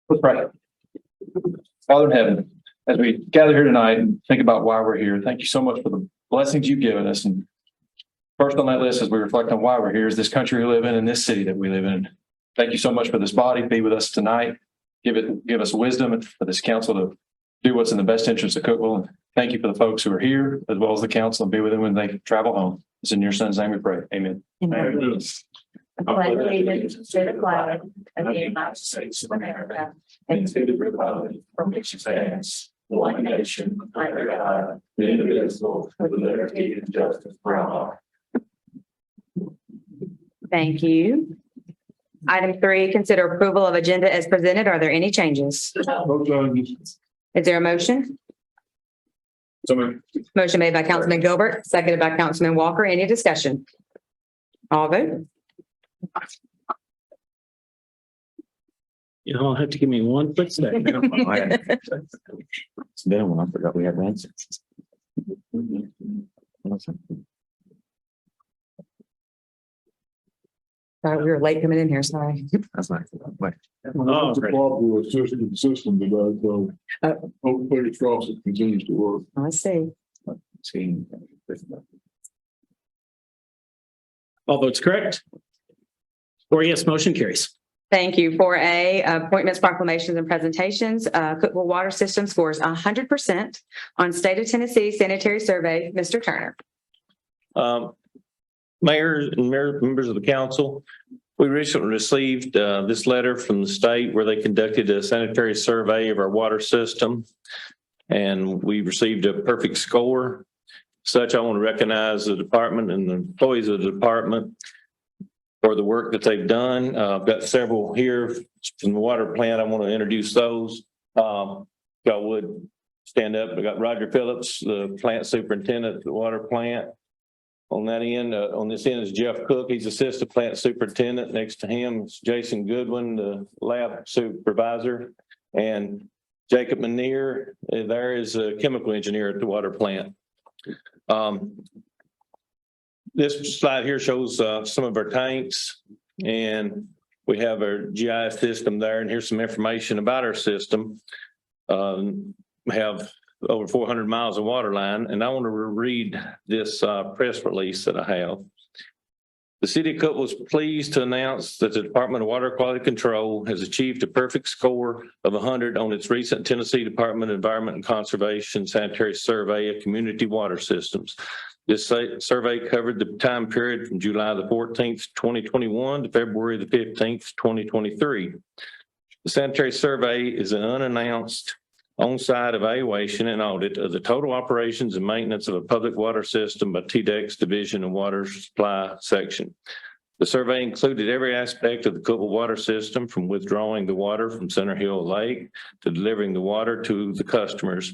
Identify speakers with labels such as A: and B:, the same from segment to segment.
A: Let's pray. Father in heaven, as we gather here tonight and think about why we're here, thank you so much for the blessings you've given us. And first on that list, as we reflect on why we're here, is this country we live in and this city that we live in. Thank you so much for this body. Be with us tonight. Give us wisdom for this council to do what's in the best interest of Cookeville. And thank you for the folks who are here, as well as the council, and be with them when they travel home. It's in your son's name we pray. Amen.
B: Amen. I pledge allegiance to the flag of the United States of America and to the republic for which it stands, one nation, under God, indivisible, with liberty and justice for all.
C: Thank you. Item 3, consider approval of agenda as presented. Are there any changes? Is there a motion? Motion made by Councilman Gilbert, seconded by Councilman Walker. Any discussion? All vote.
D: You don't have to give me one quick second.
E: It's been a while. I forgot we had one.
C: Sorry, we were late coming in here. Sorry.
E: That's not. Wait.
D: Oh,
F: It's a
D: great.
F: problem with the system today, so hopefully it's cross it continues to work.
C: Let's see.
D: All votes correct? 4 yes, motion carries.
C: Thank you. 4A, appointments, proclamations, and presentations. Cookeville Water System scores 100% on State of Tennessee Sanitary Survey. Mr. Turner.
G: Mayor and members of the council, we recently received this letter from the state where they conducted a sanitary survey of our water system, and we received a perfect score. Such, I want to recognize the department and the employees of the department for the work that they've done. I've got several here from the water plant. I want to introduce those. Y'all would stand up. I got Roger Phillips, the plant superintendent at the water plant. On that end, on this end is Jeff Cook. He's assistant plant superintendent. Next to him is Jason Goodwin, the lab supervisor, and Jacob Manier. There is a chemical engineer at the water plant. This slide here shows some of our tanks, and we have our GIS system there. And here's some information about our system. We have over 400 miles of water line, and I want to read this press release that I have. The City of Cookeville was pleased to announce that the Department of Water Quality Control has achieved a perfect score of 100 on its recent Tennessee Department of Environment and Conservation Sanitary Survey of Community Water Systems. This survey covered the time period from July the 14th, 2021 to February the 15th, 2023. The sanitary survey is an unannounced on-site evaluation and audit of the total operations and maintenance of a public water system by TDEC's Division of Water Supply section. The survey included every aspect of the Cookeville water system, from withdrawing the water from Center Hill Lake to delivering the water to the customers.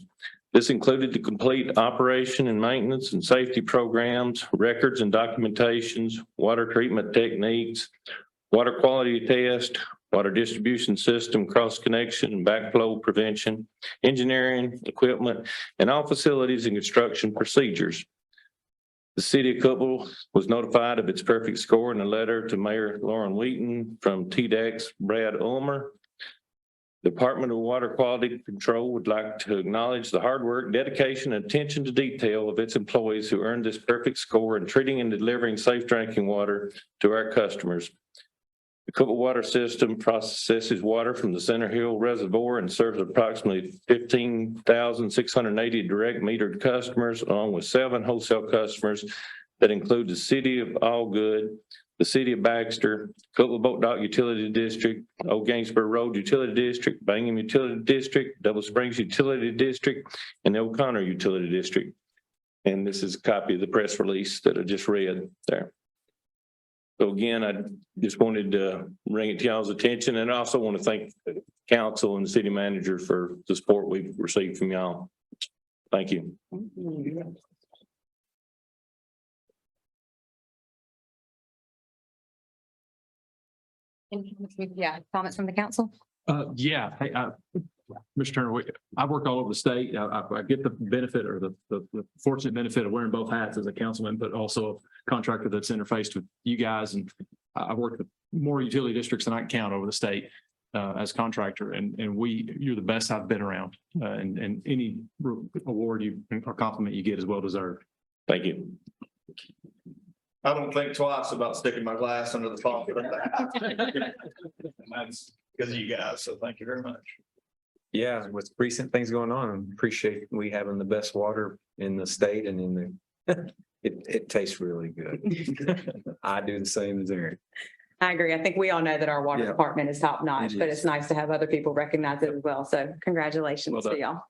G: This included the complete operation and maintenance and safety programs, records and documentations, water treatment techniques, water quality test, water distribution system, cross connection and backflow prevention, engineering, equipment, and all facilities and construction procedures. The City of Cookeville was notified of its perfect score in a letter to Mayor Lauren Wheaton from TDEC's Brad Ulmer. The Department of Water Quality Control would like to acknowledge the hard work, dedication, and attention to detail of its employees who earned this perfect score in treating and delivering safe drinking water to our customers. The Cookeville water system processes water from the Center Hill Reservoir and serves approximately 15,680 direct metered customers, along with 7 wholesale customers that include the City of Allgood, the City of Baxter, Cookeville Boat Dock Utility District, Old Gainsborough Road Utility District, Bingham Utility District, Double Springs Utility District, and the O'Connor Utility District. And this is a copy of the press release that I just read there. So again, I just wanted to bring it to y'all's attention, and I also want to thank the council and the city manager for the support we've received from y'all. Thank you.
C: Yeah, comments from the council?
A: Yeah. Hey, Mr. Turner, I work all over the state. I get the benefit or the fortunate benefit of wearing both hats as a councilman, but also a contractor that's interfaced with you guys. And I've worked with more utility districts than I can count over the state as contractor. And you're the best I've been around. And any award or compliment you get is well deserved.
G: Thank you.
H: I don't think twice about sticking my glass under the faucet. That's because of you guys, so thank you very much.
I: Yeah, with recent things going on, I appreciate we having the best water in the state and in the, it tastes really good. I do the same as Eric.
C: I agree. I think we all know that our water
I: Yeah.
C: department is top notch,
I: It
C: but
I: is.
C: it's nice to have other people recognize it as well. So congratulations
A: Well
C: to
A: done.
C: y'all.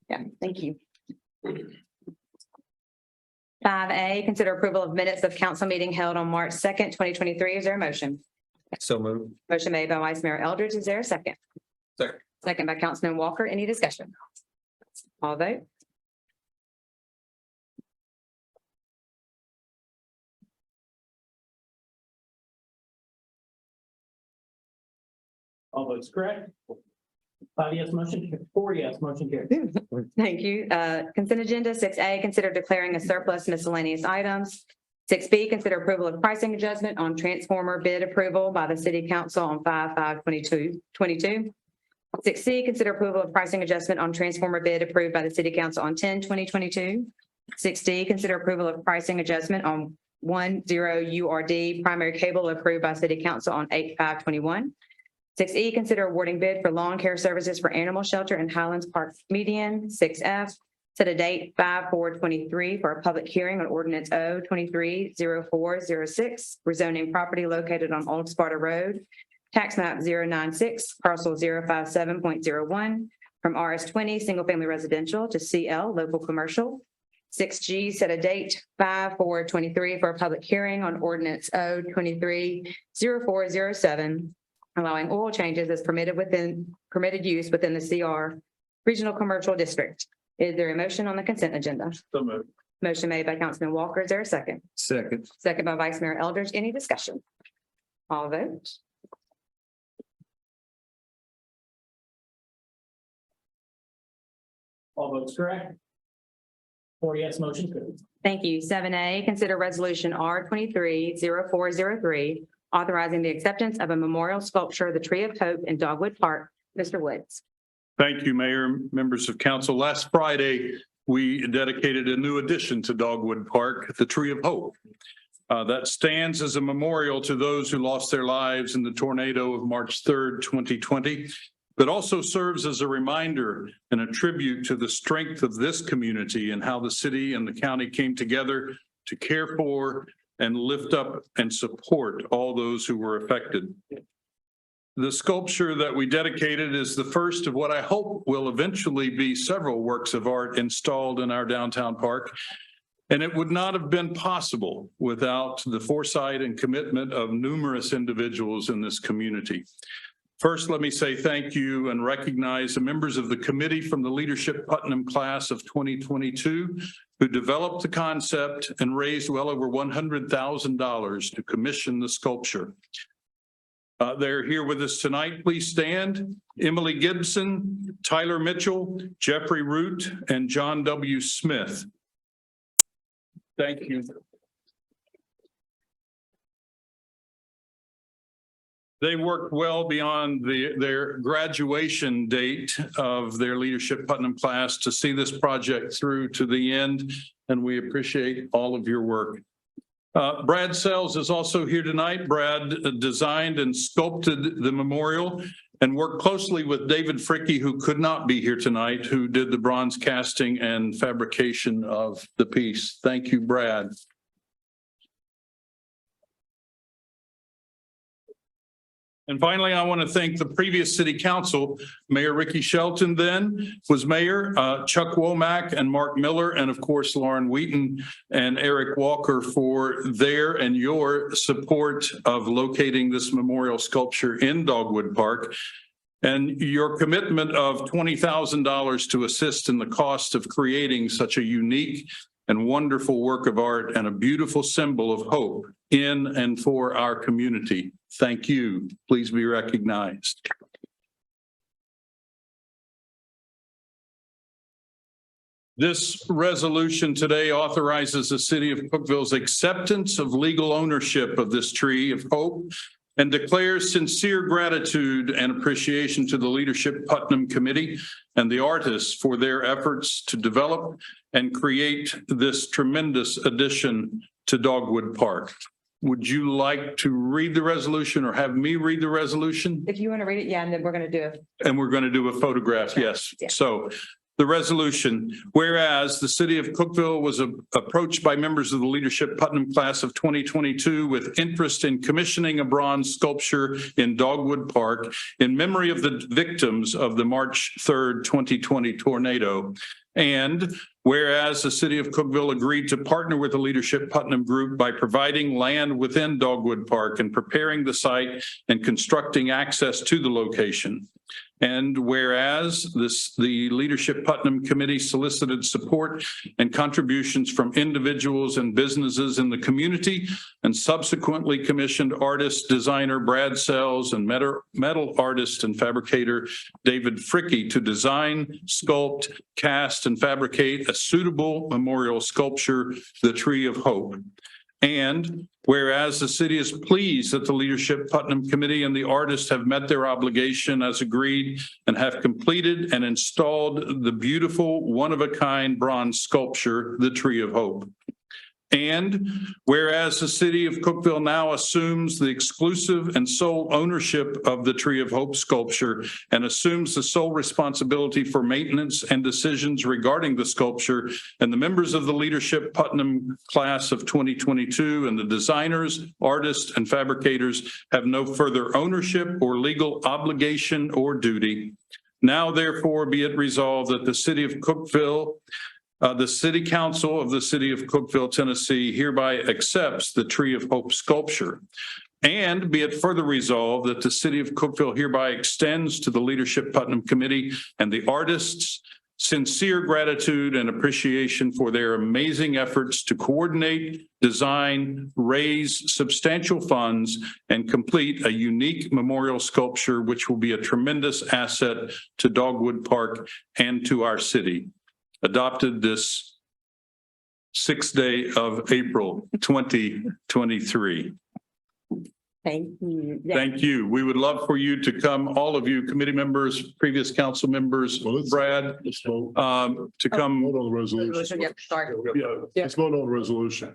C: Yeah, thank you. 5A, consider approval of minutes of council meeting held on March 2nd, 2023. Is there a motion?
I: So move.
C: Motion made by Vice Mayor Eldridge. Is there a second?
I: Second.
C: Second by Councilman Walker. Any discussion? All vote.
D: All votes correct. 5 yes, motion, 4 yes, motion carried.
C: Thank you. Consent agenda 6A, consider declaring a surplus miscellaneous items. 6B, consider approval of pricing adjustment on transformer bid approval by the city council on 5/5/22. 6C, consider approval of pricing adjustment on transformer bid approved by the city council on 10/2022. 6D, consider approval of pricing adjustment on 10 URD primary cable approved by city council on 8/5/21. 6E, consider awarding bid for lawn care services for animal shelter in Highlands Park median. 6F, set a date 5/4/23 for a public hearing on ordinance O 230406, rezoning property located on Old Sparta Road, tax map 096, parcel 057.01, from RS20 single family residential to CL local commercial. 6G, set a date 5/4/23 for a public hearing on ordinance O 230407, allowing oil changes as permitted use within the CR Regional Commercial District. Is there a motion on the consent agenda?
F: So moved.
C: Motion made by Councilman Walker. Is there a second?
I: Second.
C: Second by Vice Mayor Eldridge. Any discussion? All vote.
D: All votes correct. 4 yes, motion carried.
C: Thank you. 7A, consider resolution R 230403, authorizing the acceptance of a memorial sculpture, the Tree of Hope in Dogwood Park. Mr. Woods.
F: Thank you, Mayor, members of council. Last Friday, we dedicated a new addition to Dogwood Park, the Tree of Hope. That stands as a memorial to those who lost their lives in the tornado of March 3rd, 2020, but also serves as a reminder and a tribute to the strength of this community and how the city and the county came together to care for and lift up and support all those who were affected. The sculpture that we dedicated is the first of what I hope will eventually be several works of art installed in our downtown park. And it would not have been possible without the foresight and commitment of numerous individuals in this community. First, let me say thank you and recognize the members of the committee from the Leadership Putnam class of 2022 who developed the concept and raised well over $100,000 to commission the sculpture. They're here with us tonight. Please stand. Emily Gibson, Tyler Mitchell, Jeffrey Root, and John W. Smith. Thank you. They worked well beyond their graduation date of their Leadership Putnam class to see this project through to the end, and we appreciate all of your work. Brad Sells is also here tonight. Brad designed and sculpted the memorial and worked closely with David Fricke, who could not be here tonight, who did the bronze casting and fabrication of the piece. Thank you, Brad. And finally, I want to thank the previous city council, Mayor Ricky Shelton then was mayor, Chuck Womack and Mark Miller, and of course, Lauren Wheaton and Eric Walker for their and your support of locating this memorial sculpture in Dogwood Park, and your commitment of $20,000 to assist in the cost of creating such a unique and wonderful work of art and a beautiful symbol of hope in and for our community. Thank you. Please be recognized. This resolution today authorizes the city of Cookeville's acceptance of legal ownership of this Tree of Hope and declares sincere gratitude and appreciation to the Leadership Putnam Committee and the artists for their efforts to develop and create this tremendous addition to Dogwood Park. Would you like to read the resolution or have me read the resolution?
C: If you want to read it, yeah, and then we're going to do it.
F: And we're going to do a photograph, yes.
C: Yeah.
F: So the resolution, whereas the city of Cookeville was approached by members of the Leadership Putnam class of 2022 with interest in commissioning a bronze sculpture in Dogwood Park in memory of the victims of the March 3rd, 2020 tornado. And whereas the city of Cookeville agreed to partner with the Leadership Putnam Group by providing land within Dogwood Park and preparing the site and constructing access to the location. And whereas the Leadership Putnam Committee solicited support and contributions from individuals and businesses in the community and subsequently commissioned artist, designer Brad Sells and metal artist and fabricator David Fricke to design, sculpt, cast, and fabricate a suitable memorial sculpture, the Tree of Hope. And whereas the city is pleased that the Leadership Putnam Committee and the artists have met their obligation as agreed and have completed and installed the beautiful one-of-a-kind bronze sculpture, the Tree of Hope. And whereas the city of Cookeville now assumes the exclusive and sole ownership of the Tree of Hope sculpture and assumes the sole responsibility for maintenance and decisions regarding the sculpture, and the members of the Leadership Putnam class of 2022 and the designers, artists, and fabricators have no further ownership or legal obligation or duty. Now, therefore, be it resolved that the city of Cookeville the City Council of the City of Cookeville, Tennessee hereby accepts the Tree of Hope sculpture. And be it further resolved that the City of Cookeville hereby extends to the Leadership Putnam Committee and the artists sincere gratitude and appreciation for their amazing efforts to coordinate, design, raise substantial funds, and complete a unique memorial sculpture which will be a tremendous asset to Dogwood Park and to our city. Adopted this 6th day of April, 2023.
C: Thank you. Yeah.
F: Thank you. We would love for you to come, all of you, committee members, previous council members, Brad, to come.
J: Vote on the resolution.
C: Yeah, sorry.
J: Let's vote on the resolution.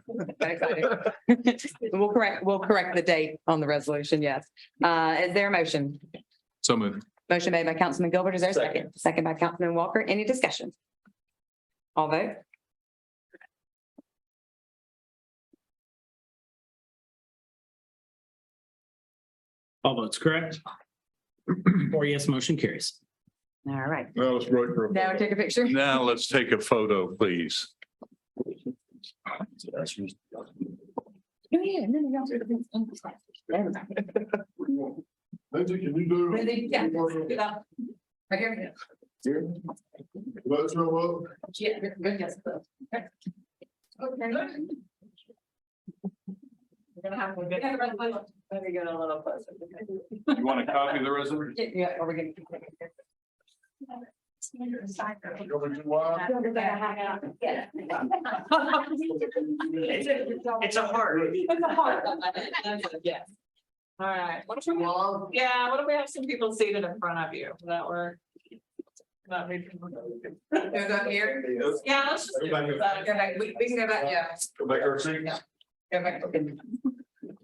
C: We'll correct the date on the resolution, yes. Is there a motion?
A: So moved.
C: Motion made by Councilman Gilbert. Is there a second? Second by Councilman Walker. Any discussion? All vote.
D: All votes correct. 4 yes, motion carries.
C: All right.
J: Now let's break for a.
C: Now take a picture.
F: Now let's take a photo, please.
J: Lindsay, can you do?
C: Right here.
J: Let's roll up.
C: Yeah, good, yes. Okay. We're gonna have to get. Let me get a little closer.
F: You want a copy of the resolution?
C: Yeah, or we're gonna.
B: It's a heart.
C: It's a heart. Yes.
B: All right. What if we have some people seated in front of you? Does that work? Go
C: here.
B: Yeah, let's just do
C: Go back. We can go back, yeah.
H: Go back to our seats.
C: Yeah. Go back.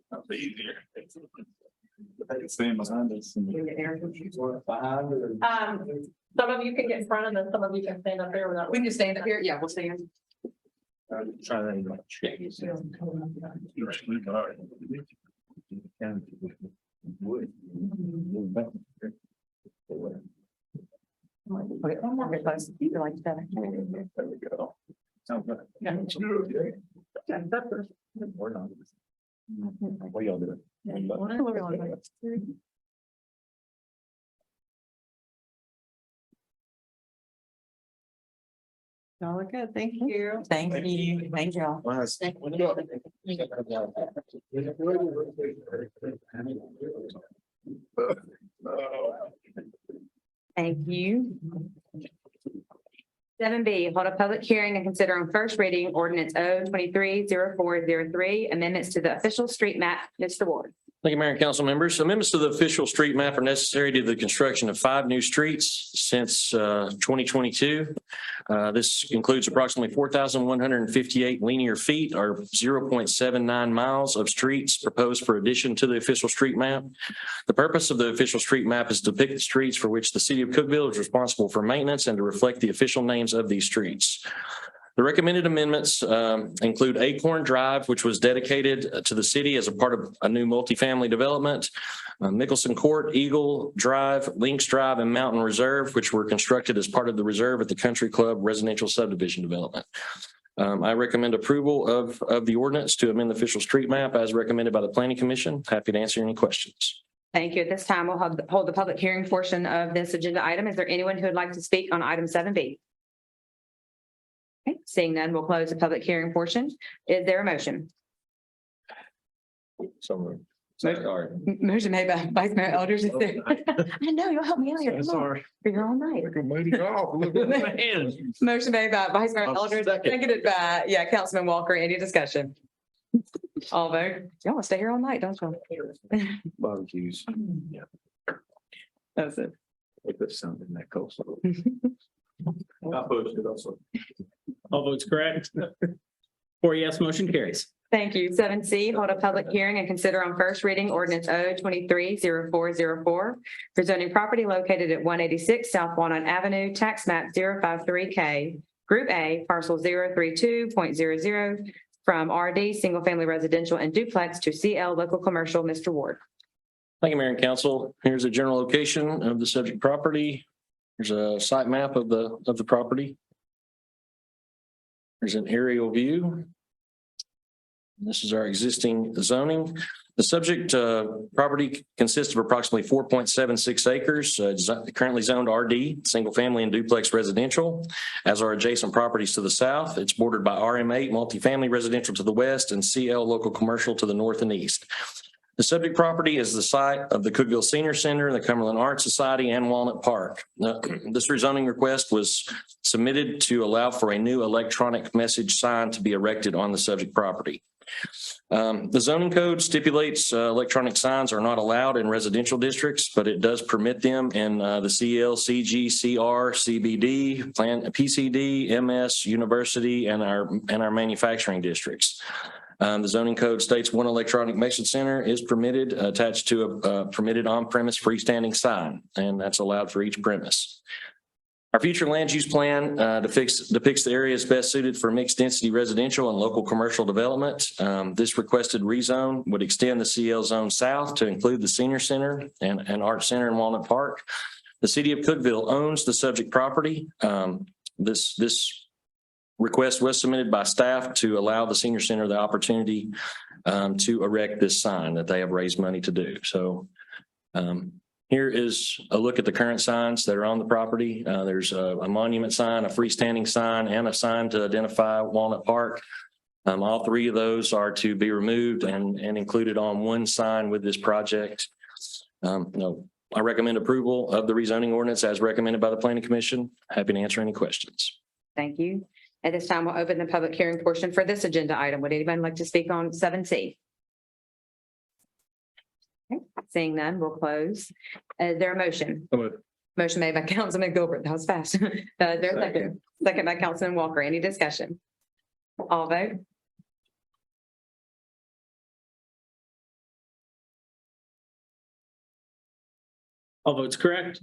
F: That'll be easier.
H: I can stand behind us.
B: Some of you can get in front and then some of you can stand up there without.
C: We can just stand up here. Yeah, we'll stand.
E: Try that.
C: Okay, one more close. You like that?
H: There we go. Sounds good. We're not. What y'all doing?
B: All good. Thank you.
C: Thank you. Thank y'all. Thank you. 7B, hold a public hearing and consider on first reading ordinance 023-0403, amendments to the official street map. Mr. Ward.
G: Thank you, Mayor and council members. Amendments to the official street map are necessary to the construction of 5 new streets since 2022. This includes approximately 4,158 linear feet or 0.79 miles of streets proposed for addition to the official street map. The purpose of the official street map is to depict the streets for which the city of Cookeville is responsible for maintenance and to reflect the official names of these streets. The recommended amendments include Acorn Drive, which was dedicated to the city as a part of a new multifamily development, Mickelson Court, Eagle Drive, Lynx Drive, and Mountain Reserve, which were constructed as part of the reserve at the Country Club residential subdivision development. I recommend approval of the ordinance to amend the official street map as recommended by the Planning Commission. Happy to answer any questions.
C: Thank you. At this time, we'll hold the public hearing portion of this agenda item. Is there anyone who would like to speak on item 7B? Okay, seeing none, we'll close the public hearing portion. Is there a motion? Motion made by Vice Mayor Elders. Is there? I know, you'll help me out here. Come on.
D: Sorry.
C: For your own night.
D: Man.
C: Motion made by Vice Mayor Elders, seconded by, Councilman Walker. Any discussion? All vote. Y'all want to stay here all night, don't you?
I: Barbecues.
C: That's it.
I: They put something in that coleslaw.
D: All votes correct. 4 yes, motion carries.
C: Thank you. 7C, hold a public hearing and consider on first reading ordinance 023-0404 for zoning property located at 186 South Walnut Avenue, tax map 053K, Group A, parcel 032.00 from RD, single family residential and duplex to CL local commercial. Mr. Ward.
G: Thank you, Mayor and Council. Here's a general location of the subject property. There's a site map of the property. There's an aerial view. This is our existing zoning. The subject property consists of approximately 4.76 acres, currently zoned RD, single family and duplex residential, as are adjacent properties to the south. It's bordered by RM8 multifamily residential to the west and CL local commercial to the north and east. The subject property is the site of the Cookeville Senior Center, the Cumberland Art Society, and Walnut Park. This rezoning request was submitted to allow for a new electronic message sign to be erected on the subject property. The zoning code stipulates electronic signs are not allowed in residential districts, but it does permit them in the CL, CG, CR, CBD, PCD, MS, university, and our manufacturing districts. The zoning code states one electronic message center is permitted attached to a permitted on-premise freestanding sign, and that's allowed for each premise. Our future land use plan depicts the areas best suited for mixed density residential and local commercial development. This requested rezone would extend the CL zone south to include the senior center and art center in Walnut Park. The city of Cookeville owns the subject property. This request was submitted by staff to allow the senior center the opportunity to erect this sign that they have raised money to do. So here is a look at the current signs that are on the property. There's a monument sign, a freestanding sign, and a sign to identify Walnut Park. All three of those are to be removed and included on one sign with this project. I recommend approval of the rezoning ordinance as recommended by the Planning Commission. Happy to answer any questions.
C: Thank you. At this time, we'll open the public hearing portion for this agenda item. Would anybody like to speak on 7C? Okay. Seeing none, we'll close. Is there a motion? Motion made by Councilman Gilbert. That was fast. Is there a second? Second by Councilman Walker. Any discussion? All vote.
D: All votes correct.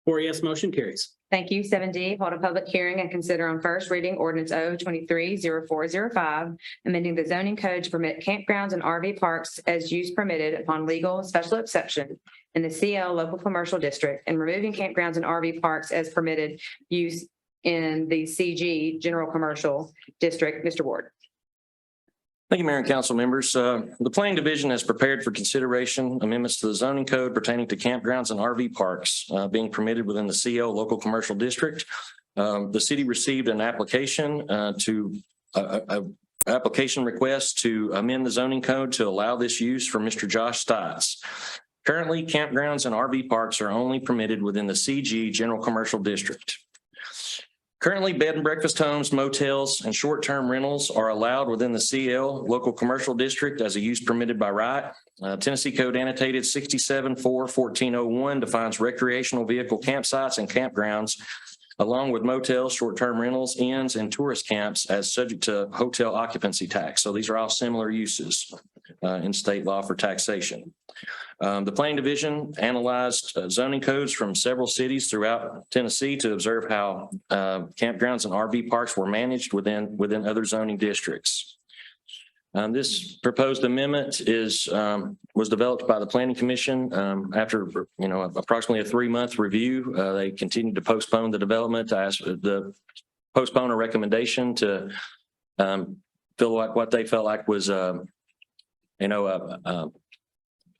D: 4 yes, motion carries.
C: Thank you. 7D, hold a public hearing and consider on first reading ordinance 023-0405, amending the zoning code to permit campgrounds and RV parks as use permitted upon legal special exception in the CL local commercial district and removing campgrounds and RV parks as permitted use in the CG general commercial district. Mr. Ward.
G: Thank you, Mayor and council members. The Planning Division has prepared for consideration amendments to the zoning code pertaining to campgrounds and RV parks being permitted within the CO local commercial district. The city received an application application request to amend the zoning code to allow this use for Mr. Josh Stotts. Currently, campgrounds and RV parks are only permitted within the CG general commercial district.
K: Currently, bed and breakfast homes, motels, and short-term rentals are allowed within the CL Local Commercial District as a use permitted by right. Tennessee Code annotated 67-4-1401 defines recreational vehicle campsites and campgrounds, along with motels, short-term rentals, inns, and tourist camps as subject to hotel occupancy tax. So these are all similar uses in state law for taxation. The Planning Division analyzed zoning codes from several cities throughout Tennessee to observe how campgrounds and RV parks were managed within other zoning districts. This proposed amendment was developed by the Planning Commission after approximately a 3-month review. They continued to postpone the development to ask the postpone a recommendation to feel like what they felt like was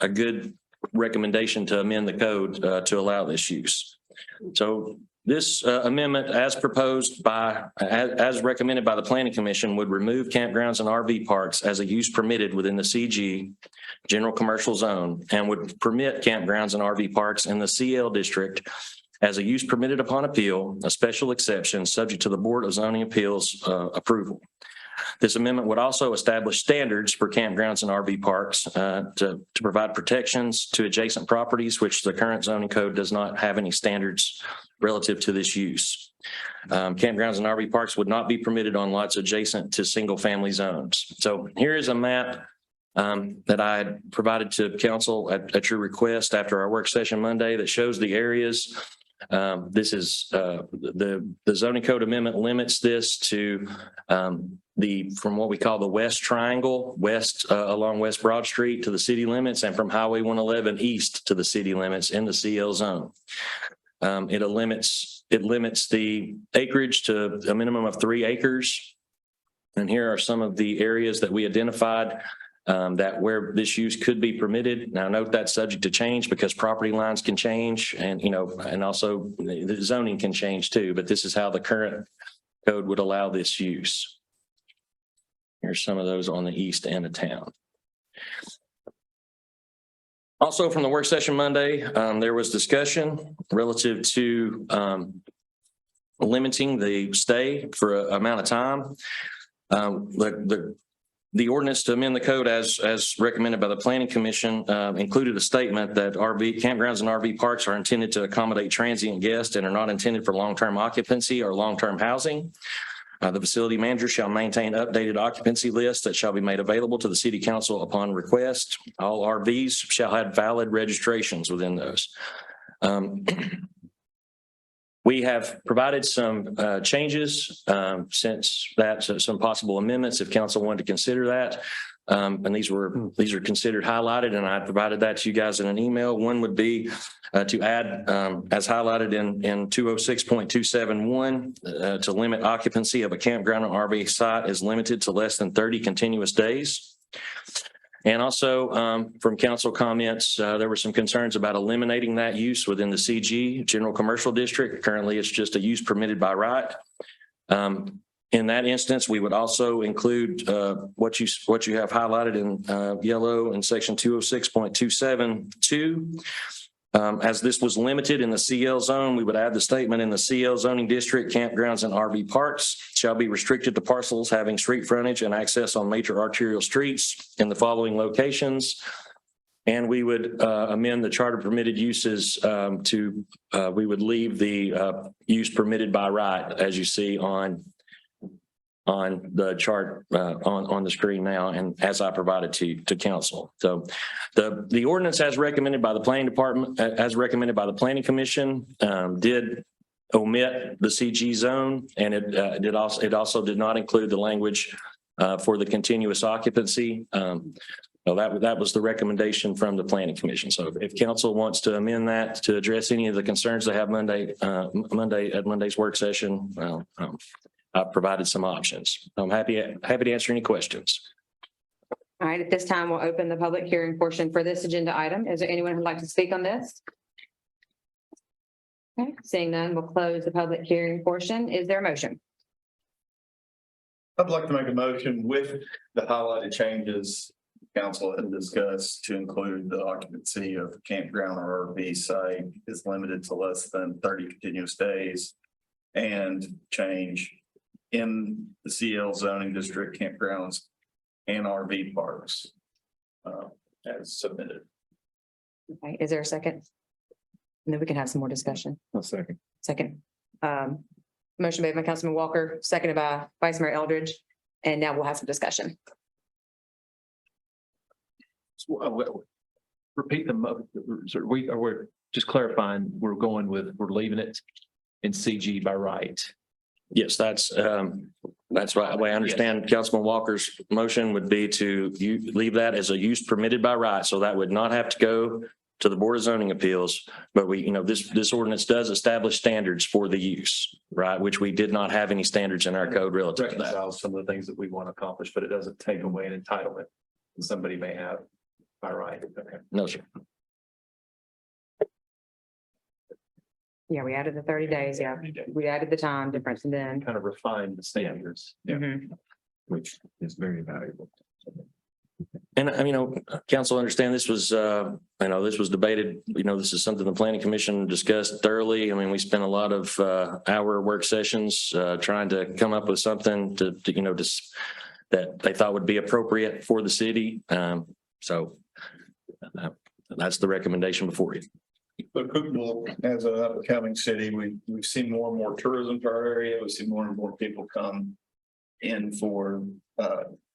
K: a good recommendation to amend the code to allow this use. So this amendment, as proposed as recommended by the Planning Commission, would remove campgrounds and RV parks as a use permitted within the CG General Commercial Zone and would permit campgrounds and RV parks in the CL District as a use permitted upon appeal, a special exception subject to the Board of Zoning Appeals approval. This amendment would also establish standards for campgrounds and RV parks to provide protections to adjacent properties, which the current zoning code does not have any standards relative to this use. Campgrounds and RV parks would not be permitted on lots adjacent to single-family zones. So here is a map that I had provided to council at your request after our work session Monday that shows the areas. This is the zoning code amendment limits this to from what we call the West Triangle, along West Broad Street to the city limits, and from Highway 111 east to the city limits in the CL zone. It limits the acreage to a minimum of 3 acres. And here are some of the areas that we identified that where this use could be permitted. Now note that's subject to change because property lines can change and, and also the zoning can change too, but this is how the current code would allow this use. Here's some of those on the east end of town. Also from the work session Monday, there was discussion relative to limiting the stay for an amount of time. The ordinance to amend the code as recommended by the Planning Commission included a statement that campgrounds and RV parks are intended to accommodate transient guests and are not intended for long-term occupancy or long-term housing. The facility manager shall maintain updated occupancy lists that shall be made available to the city council upon request. All RVs shall have valid registrations within those. We have provided some changes since that, some possible amendments if council wanted to consider that. And these are considered highlighted, and I provided that to you guys in an email. One would be to add, as highlighted in 206.271, to limit occupancy of a campground or RV site is limited to less than 30 continuous days. And also from council comments, there were some concerns about eliminating that use within the CG General Commercial District. Currently, it's just a use permitted by right. In that instance, we would also include what you have highlighted in yellow in section 206.272. As this was limited in the CL zone, we would add the statement in the CL zoning district, campgrounds and RV parks shall be restricted to parcels having street frontage and access on major arterial streets in the following locations. And we would amend the charter permitted uses we would leave the use permitted by right, as you see on the chart on the screen now, and as I provided to council. So the ordinance as recommended by the planning department, as recommended by the Planning Commission, did omit the CG zone, and it also did not include the language for the continuous occupancy. That was the recommendation from the Planning Commission. So if council wants to amend that to address any of the concerns they have Monday at Monday's work session, I've provided some options. I'm happy to answer any questions.
C: All right, at this time, we'll open the public hearing portion for this agenda item. Is there anyone who'd like to speak on this? Okay, seeing none, we'll close the public hearing portion. Is there a motion?
H: I'd like to make a motion with the highlighted changes council had discussed to include the occupancy of campground or RV site is limited to less than 30 continuous days. and change in the CL zoning district campgrounds and RV parks. As submitted.
C: Okay, is there a second? And then we can have some more discussion.
I: I'll second.
C: Second. Motion made by Councilman Walker, seconded by Vice Mayor Eldridge, and now we'll have some discussion.
A: Repeat them. We're just clarifying, we're leaving it in CG by right.
K: Yes, that's right. The way I understand Councilman Walker's motion would be to leave that as a use permitted by right. So that would not have to go to the Board of Zoning Appeals. But this ordinance does establish standards for the use, right? Which we did not have any standards in our code relative to that.
A: Reconciles some of the things that we want to accomplish, but it doesn't take away an entitlement that somebody may have by right. Okay.
K: No, sir.
C: Yeah, we added the 30 days. Yeah, we added the time difference and then.
A: Kind of refine the standards.
C: Mhm.
I: Which is very valuable.
K: And council understand this was, this was debated, this is something the planning commission discussed thoroughly. I mean, we spent a lot of hour work sessions trying to come up with something that they thought would be appropriate for the city. So that's the recommendation before you.
H: But Cookeville, as an up and coming city, we've seen more and more tourism to our area. We've seen more and more people come in for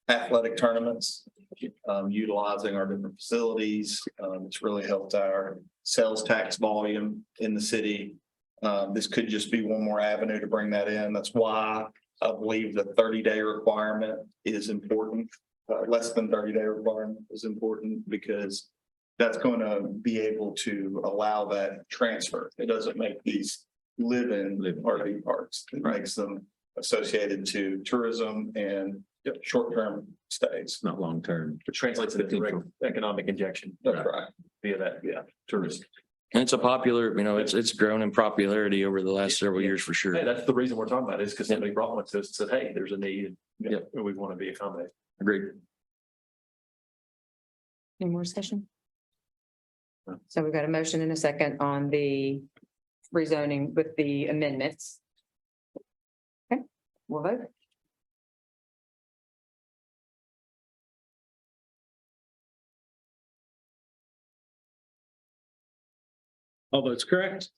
H: athletic tournaments, utilizing our different facilities. It's really helped our sales tax volume in the city. This could just be one more avenue to bring that in. That's why I believe the 30-day requirement is important. Less than 30-day requirement is important because that's going to be able to allow that transfer. It doesn't make these live-in RV parks. It makes them associated to tourism and short-term stays.
I: Not long-term.
A: Which translates into direct economic injection.
H: That's right.
A: Via that, tourist.
K: And it's a popular, it's grown in popularity over the last several years for sure.
A: Hey, that's the reason we're talking about it, is because somebody brought one to us and said, hey, there's a need. And we want to be accommodated.
K: Agreed.
C: Any more discussion? So we've got a motion and a second on the rezoning with the amendments. Okay, we'll vote.
D: All votes correct.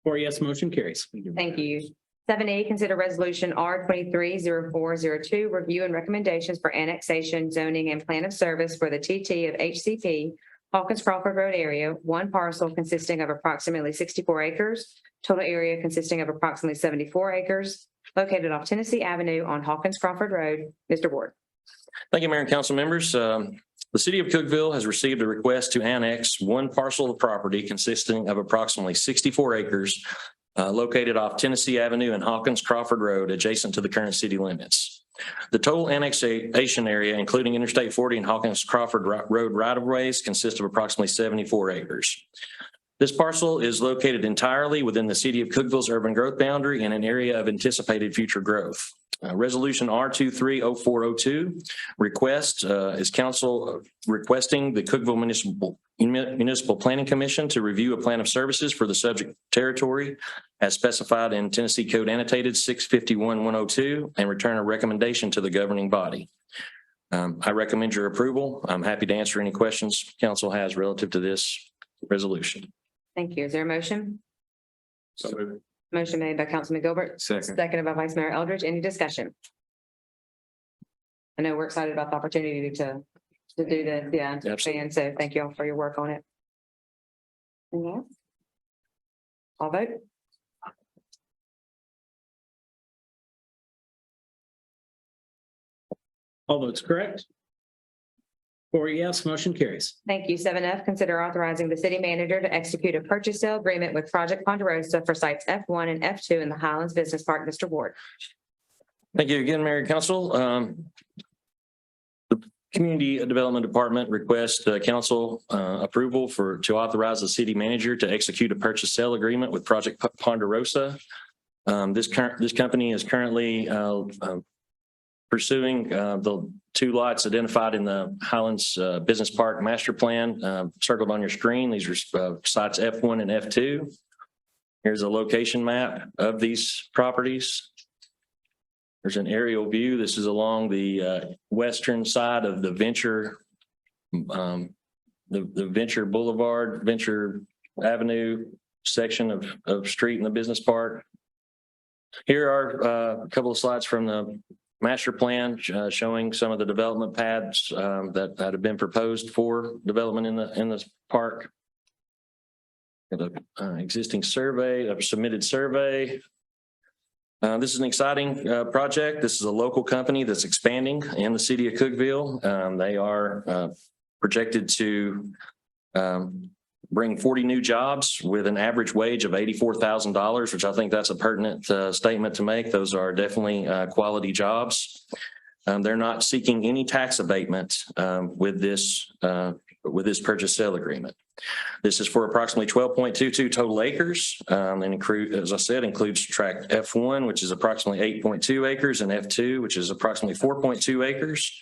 D: 4 yes, motion carries.
C: Thank you. 7A, consider resolution R230402, review and recommendations for annexation, zoning, and plan of service for the TT of HCP, Hawkins Crawford Road area, one parcel consisting of approximately 64 acres, total area consisting of approximately 74 acres, located off Tennessee Avenue on Hawkins Crawford Road. Mr. Ward.
K: Thank you, Mayor and council members. The city of Cookeville has received a request to annex one parcel of property consisting of approximately 64 acres located off Tennessee Avenue and Hawkins Crawford Road, adjacent to the current city limits. The total annexation area, including Interstate 40 and Hawkins Crawford Road right-of-ways, consists of approximately 74 acres. This parcel is located entirely within the city of Cookeville's urban growth boundary in an area of anticipated future growth. Resolution R230402 request is council requesting the Cookeville Municipal Planning Commission to review a plan of services for the subject territory as specified in Tennessee Code Annotated 651-102 and return a recommendation to the governing body. I recommend your approval. I'm happy to answer any questions council has relative to this resolution.
C: Thank you. Is there a motion?
A: So
C: Motion made by Councilman Gilbert.
I: Second.
C: Seconded by Vice Mayor Eldridge. Any discussion? I know we're excited about the opportunity to do this. Yeah.
K: Absolutely.
C: And so thank you all for your work on it. Anything else? I'll vote.
D: All votes correct. 4 yes, motion carries.
C: Thank you. 7F, consider authorizing the city manager to execute a purchase sale agreement with Project Ponderosa for sites F1 and F2 in the Highlands Business Park. Mr. Ward.
K: Thank you again, Mayor and Council. The Community Development Department requests council approval to authorize the city manager to execute a purchase sale agreement with Project Ponderosa. This company is currently pursuing the two lots identified in the Highlands Business Park Master Plan circled on your screen. These are sites F1 and F2. Here's a location map of these properties. There's an aerial view. This is along the western side of the Venture, the Venture Boulevard, Venture Avenue section of street in the business park. Here are a couple of slides from the master plan showing some of the development pads that have been proposed for development in the park. Got an existing survey, a submitted survey. This is an exciting project. This is a local company that's expanding in the city of Cookeville. They are projected to bring 40 new jobs with an average wage of $84,000, which I think that's a pertinent statement to make. Those are definitely quality jobs. They're not seeking any tax abatement with this purchase sale agreement. This is for approximately 12.22 total acres. And as I said, includes tract F1, which is approximately 8.2 acres, and F2, which is approximately 4.2 acres.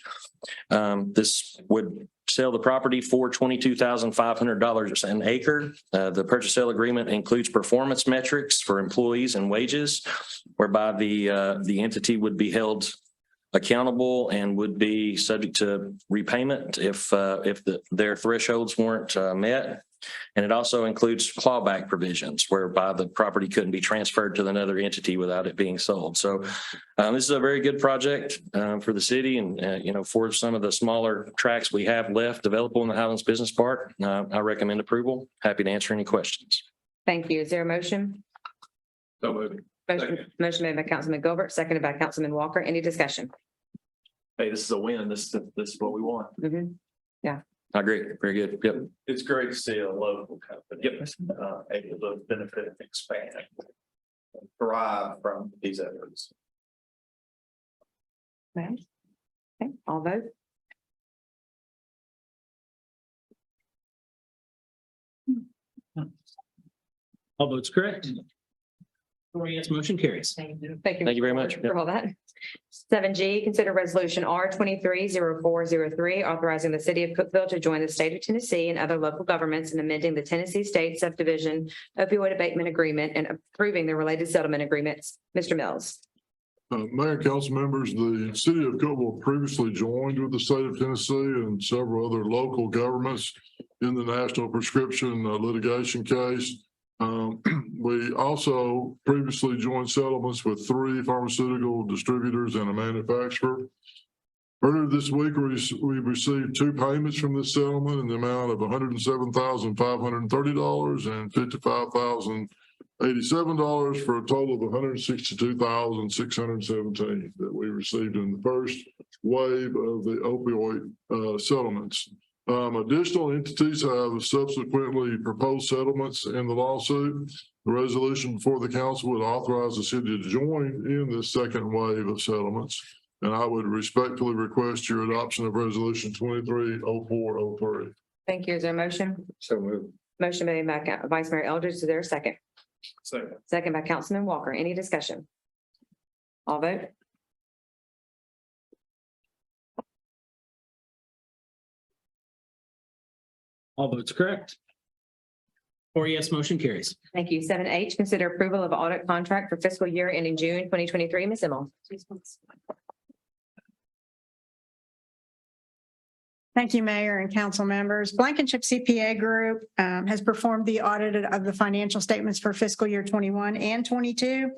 K: This would sell the property for $22,500 an acre. The purchase sale agreement includes performance metrics for employees and wages, whereby the entity would be held accountable and would be subject to repayment if their thresholds weren't met. And it also includes clawback provisions whereby the property couldn't be transferred to another entity without it being sold. So this is a very good project for the city and, for some of the smaller tracts we have left developable in the Highlands Business Park. I recommend approval. Happy to answer any questions.
C: Thank you. Is there a motion?
A: So moved.
C: Motion made by Councilman Gilbert, seconded by Councilman Walker. Any discussion?
A: Hey, this is a win. This is what we want.
K: I agree. Very good. Yep.
H: It's great to see a local company. Able to benefit and expand, and thrive from these efforts.
C: Okay, all vote.
D: All votes correct. 4 yes, motion carries.
C: Thank you.
K: Thank you very much.
C: For all that. 7G, consider resolution R230403, authorizing the city of Cookeville to join the state of Tennessee and other local governments in amending the Tennessee State Subdivision Opioid Abatement Agreement and approving the related settlement agreements. Mr. Mills.
J: Mayor and council members, the city of Cookeville previously joined with the state of Tennessee and several other local governments in the national prescription litigation case. We also previously joined settlements with 3 pharmaceutical distributors and a manufacturer. Earlier this week, we received 2 payments from this settlement in the amount of $107,530 and $55,087 for a total of $162,617 that we received in the first wave of the opioid settlements. Additional entities have subsequently proposed settlements in the lawsuit. The resolution before the council would authorize the city to join in this second wave of settlements. And I would respectfully request your adoption of resolution 230403.
C: Thank you. Is there a motion?
I: So moved.
C: Motion made by Vice Mayor Eldridge. Is there a second?
H: Second.
C: Second by Councilman Walker. Any discussion? All vote.
D: All votes correct. 4 yes, motion carries.
C: Thank you. 7H, consider approval of audit contract for fiscal year ending June 2023. Ms. Emmel.
L: Thank you, Mayor and council members. Blankenship CPA Group has performed the audit of the financial statements for fiscal year 21 and 22.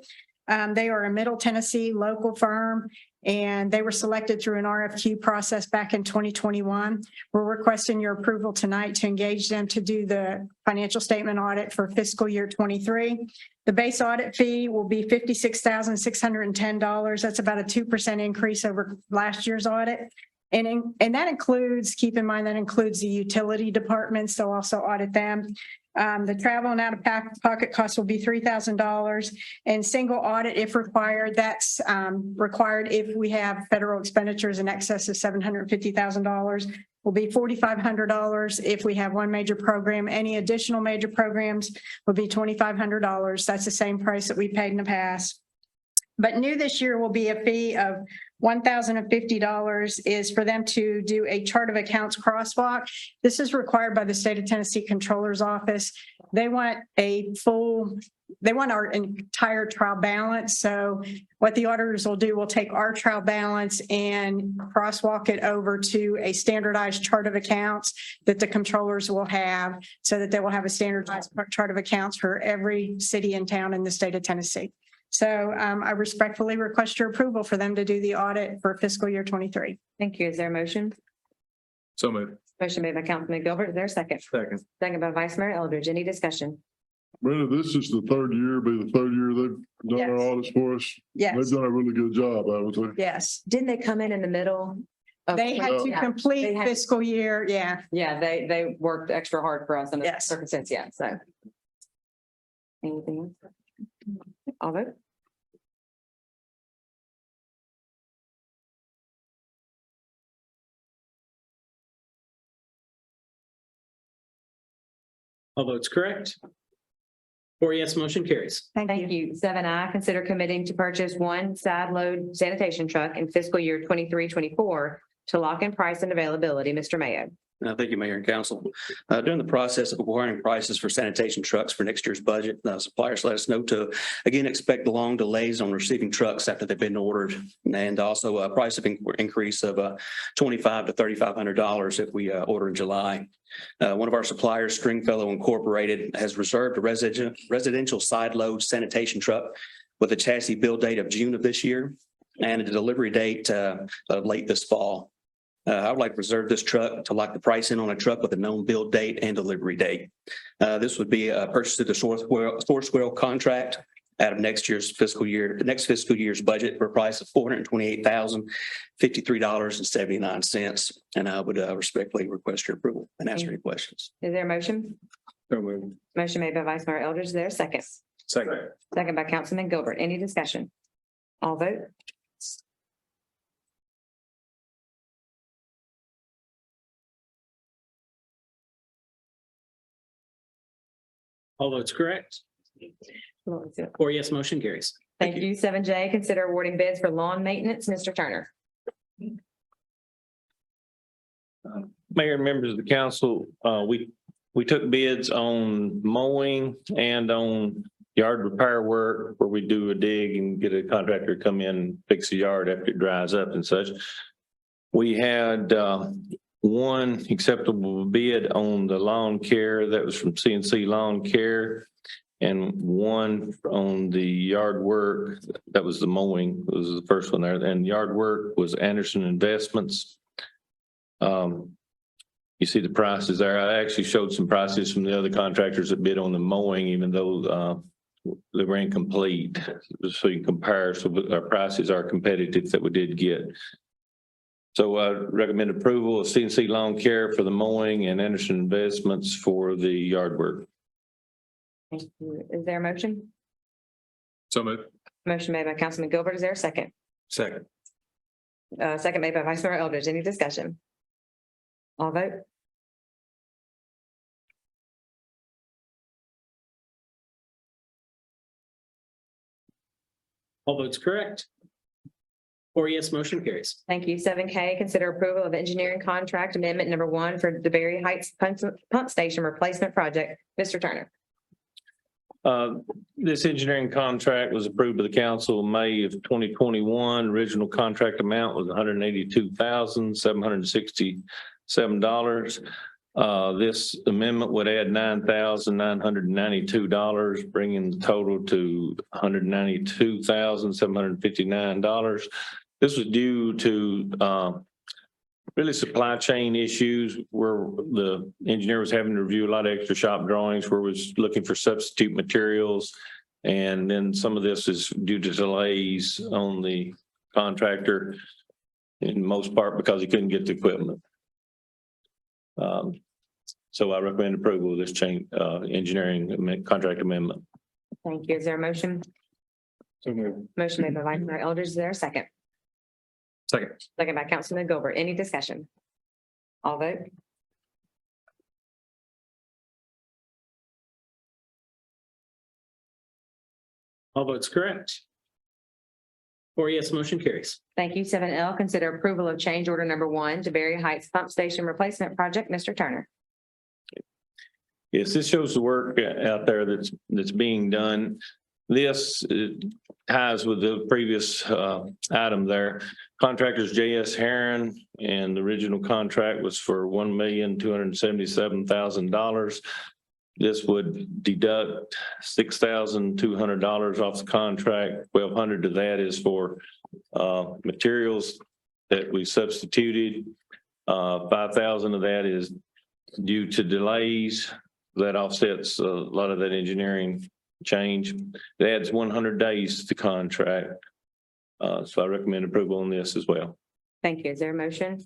L: They are a Middle Tennessee local firm, and they were selected through an RFQ process back in 2021. We're requesting your approval tonight to engage them to do the financial statement audit for fiscal year 23. The base audit fee will be $56,610. That's about a 2% increase over last year's audit. And that includes, keep in mind, that includes the utility departments. They'll also audit them. The travel and out-of-pocket costs will be $3,000, and single audit if required. That's required if we have federal expenditures in excess of $750,000. Will be $4,500 if we have one major program. Any additional major programs will be $2,500. That's the same price that we paid in the past. But new this year will be a fee of $1,050 is for them to do a chart of accounts crosswalk. This is required by the state of Tennessee Controller's Office. they want they want our entire trial balance. So what the auditors will do, will take our trial balance and crosswalk it over to a standardized chart of accounts that the controllers will have, so that they will have a standardized chart of accounts for every city and town in the state of Tennessee. So I respectfully request your approval for them to do the audit for fiscal year 23.
C: Thank you. Is there a motion?
A: So moved.
C: Motion made by Councilman Gilbert. Is there a second?
A: Second.
C: Second by Vice Mayor Eldridge. Any discussion?
J: Brenda, this is the third year, be the third year they've done our
L: Yes.
J: audits for us.
L: Yes,
J: They've done a really good job, I would say.
L: yes.
C: Didn't they come in the middle? of-
L: They had to
C: Yeah,
L: complete
C: they had-
L: fiscal year, yeah.
C: Yeah, they worked extra hard for us in the
L: Yes.
C: circumstance, yeah, so. Anything else? All vote.
D: All votes correct. 4 yes, motion carries.
C: Thank you. 7I, consider committing to purchase one side load sanitation truck in fiscal year 23-24 to lock in price and availability. Mr. Mayo.
M: Thank you, Mayor and Council. During the process of acquiring prices for sanitation trucks for next year's budget, suppliers let us know to, again, expect long delays on receiving trucks after they've been ordered, and also a price of increase of $2,500 to $3,500 if we order in July. One of our suppliers, Stringfellow Incorporated, has reserved a residential side load sanitation truck with a chassis build date of June of this year and a delivery date of late this fall. I would like to reserve this truck to lock the price in on a truck with a known build date and delivery date. This would be purchased through the Sourcewell contract out of next fiscal year's budget for a price of $428,053.79. And I would respectfully request your approval and answer any questions.
C: Is there a motion?
A: So moved.
C: Motion made by Vice Mayor Eldridge. Is there a second?
A: Second.
C: Second by Councilman Gilbert. Any discussion? All vote.
D: All votes correct. 4 yes, motion carries.
C: Thank you. 7J, consider awarding bids for lawn maintenance. Mr. Turner.
G: Mayor and members of the council, we took bids on mowing and on yard repair work where we do a dig and get a contractor to come in and fix the yard after it dries up and such. We had one acceptable bid on the lawn care that was from CNC Lawn Care, and one on the yard work, that was the mowing, was the first one there, and yard work was Anderson Investments. You see the prices there. I actually showed some prices from the other contractors that bid on the mowing, even though they were incomplete, so you can compare. So our prices are competitive that we did get. So I recommend approval of CNC Lawn Care for the mowing and Anderson Investments for the yard work.
C: Thank you. Is there a motion?
A: So moved.
C: Motion made by Councilman Gilbert. Is there a second?
A: Second.
C: Second made by Vice Mayor Eldridge. Any discussion? All vote.
D: All votes correct. 4 yes, motion carries.
C: Thank you. 7K, consider approval of engineering contract amendment number 1 for Deberry Heights Pump Station Replacement Project. Mr. Turner.
G: This engineering contract was approved by the council in May of 2021. Original contract amount was $182,767. This amendment would add $9,992, bringing the total to $192,759. This was due to really supply chain issues where the engineer was having to review a lot of extra shop drawings where was looking for substitute materials. And then some of this is due to delays on the contractor in most part because he couldn't get the equipment. So I recommend approval of this engineering contract amendment.
C: Thank you. Is there a motion?
A: So moved.
C: Motion made by Vice Mayor Eldridge. Is there a second?
A: Second.
C: Second by Councilman Gilbert. Any discussion? All vote.
D: All votes correct. 4 yes, motion carries.
C: Thank you. 7L, consider approval of change order number 1 to Deberry Heights Pump Station Replacement Project. Mr. Turner.
G: Yes, this shows the work out there that's being done. This ties with the previous item there. Contractors J.S. Herron, and the original contract was for $1,277,000. This would deduct $6,200 off the contract. $1,200 of that is for materials that we substituted. $5,000 of that is due to delays. That offsets a lot of that engineering change. It adds 100 days to the contract. So I recommend approval on this as well.
C: Thank you. Is there a motion?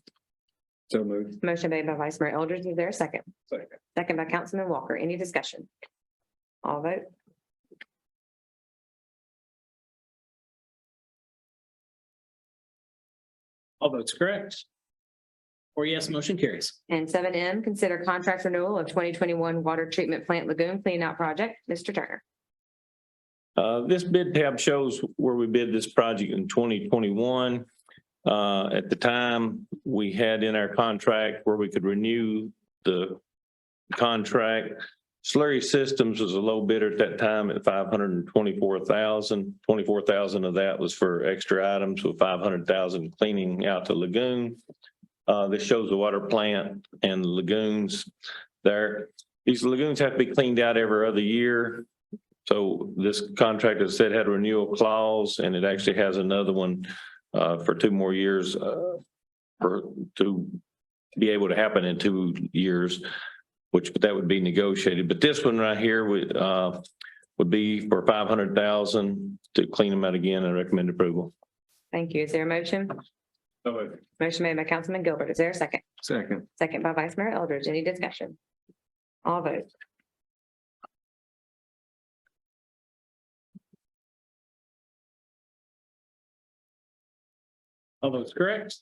I: So moved.
C: Motion made by Vice Mayor Eldridge. Is there a second?
H: Second.
C: Second by Councilman Walker. Any discussion? All vote.
D: All votes correct. 4 yes, motion carries.
C: And 7M, consider contract renewal of 2021 water treatment plant lagoon cleanout project. Mr. Turner.
G: This bid tab shows where we bid this project in 2021. At the time, we had in our contract where we could renew the contract. Slurry Systems was a low bidder at that time at $524,000. $24,000 of that was for extra items, with $500,000 cleaning out the lagoon. This shows the water plant and the lagoons there. These lagoons have to be cleaned out every other year. So this contract, as I said, had a renewal clause, and it actually has another one for 2 more years to be able to happen in 2 years, that would be negotiated. But this one right here would be for $500,000 to clean them out again. I recommend approval.
C: Thank you. Is there a motion? Motion made by Councilman Gilbert. Is there a second?
I: Second.
C: Second by Vice Mayor Eldridge. Any discussion? All vote.
D: All votes correct.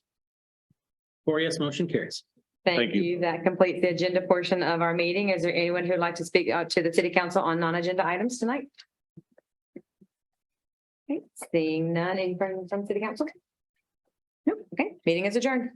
D: 4 yes, motion carries.
C: Thank
G: Thank you.
C: you. That completes the agenda portion of our meeting. Is there anyone who'd like to speak to the city council on non-agenda items tonight? Okay, seeing none from city council. Nope. Okay, meeting is adjourned.